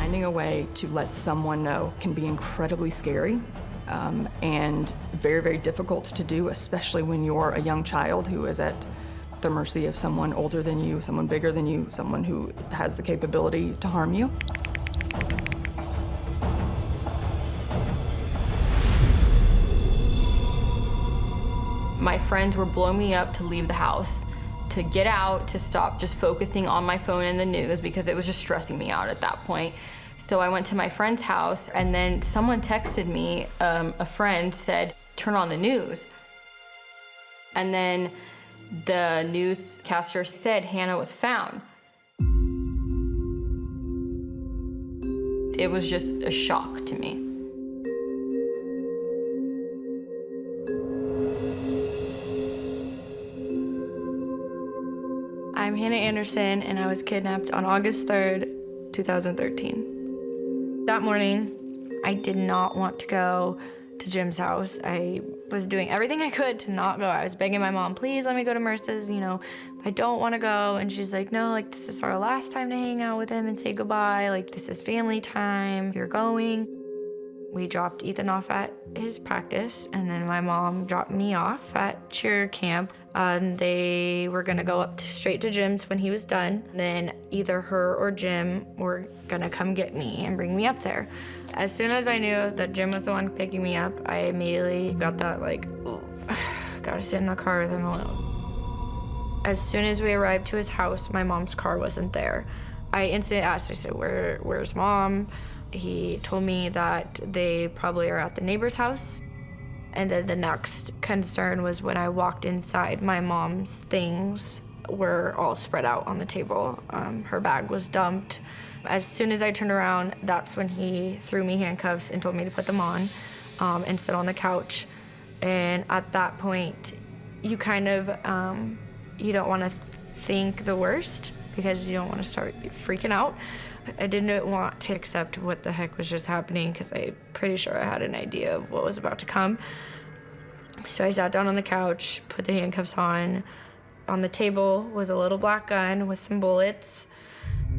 finding a way to let someone know can be incredibly scary and very, very difficult to do, especially when you're a young child who is at the mercy of someone older than you, someone bigger than you, someone who has the capability to harm you. My friends were blowing me up to leave the house, to get out, to stop just focusing on my phone and the news because it was just stressing me out at that point. So I went to my friend's house, and then someone texted me, a friend said, turn on the news. And then the newscaster said Hannah was found. It was just a shock to me. I'm Hannah Anderson, and I was kidnapped on August 3rd, 2013. That morning, I did not want to go to Jim's house. I was doing everything I could to not go. I was begging my mom, please let me go to Merce's, I don't want to go. And she's like, no, this is our last time to hang out with him and say goodbye. This is family time, you're going. We dropped Ethan off at his practice, and then my mom dropped me off at cheer camp. And they were gonna go straight to Jim's when he was done. Then either her or Jim were gonna come get me and bring me up there. As soon as I knew that Jim was the one picking me up, I immediately got that oh, gotta sit in the car with him alone. As soon as we arrived to his house, my mom's car wasn't there. I instantly asked, I said, where's Mom? He told me that they probably are at the neighbor's house. And then the next concern was when I walked inside, my mom's things were all spread out on the table. Her bag was dumped. As soon as I turned around, that's when he threw me handcuffs and told me to put them on and sit on the couch. And at that point, you kind of, you don't want to think the worst because you don't want to start freaking out. I didn't want to accept what the heck was just happening because I'm pretty sure I had an idea of what was about to come. So I sat down on the couch, put the handcuffs on. On the table was a little black gun with some bullets.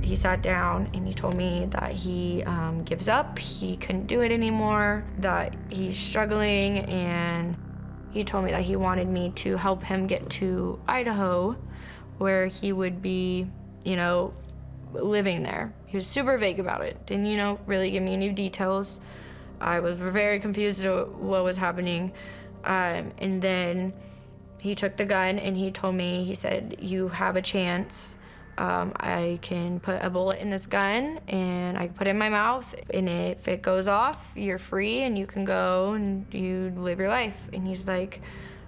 He sat down and he told me that he gives up, he couldn't do it anymore, that he's struggling, and he told me that he wanted me to help him get to Idaho where he would be, living there. He was super vague about it. Didn't, really give me any details. I was very confused at what was happening. And then he took the gun and he told me, he said, you have a chance. I can put a bullet in this gun and I can put it in my mouth, and if it goes off, you're free and you can go and you live your life. And he's like,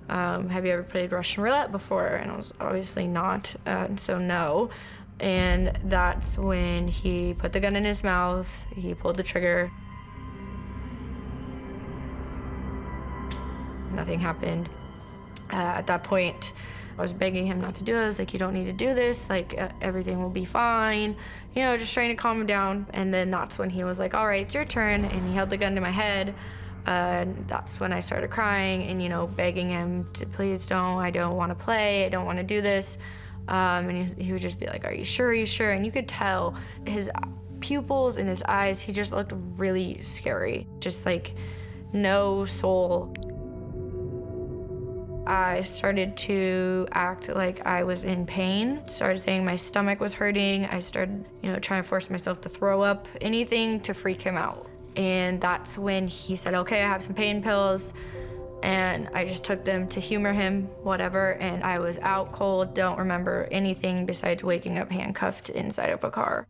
have you ever played Russian roulette before? And I was obviously not, so no. And that's when he put the gun in his mouth, he pulled the trigger. Nothing happened. At that point, I was begging him not to do it. I was like, you don't need to do this, everything will be fine. Just trying to calm him down. And then that's when he was like, all right, it's your turn. And he held the gun to my head. And that's when I started crying and, begging him to please don't, I don't want to play, I don't want to do this. And he would just be like, are you sure, And you could tell his pupils in his eyes, he just looked really scary. Just no soul. I started to act like I was in pain, started saying my stomach was hurting. I started, trying to force myself to throw up, anything to freak him out. And that's when he said, okay, I have some pain pills. And I just took them to humor him, whatever, and I was out cold, don't remember anything besides waking up handcuffed inside of a car.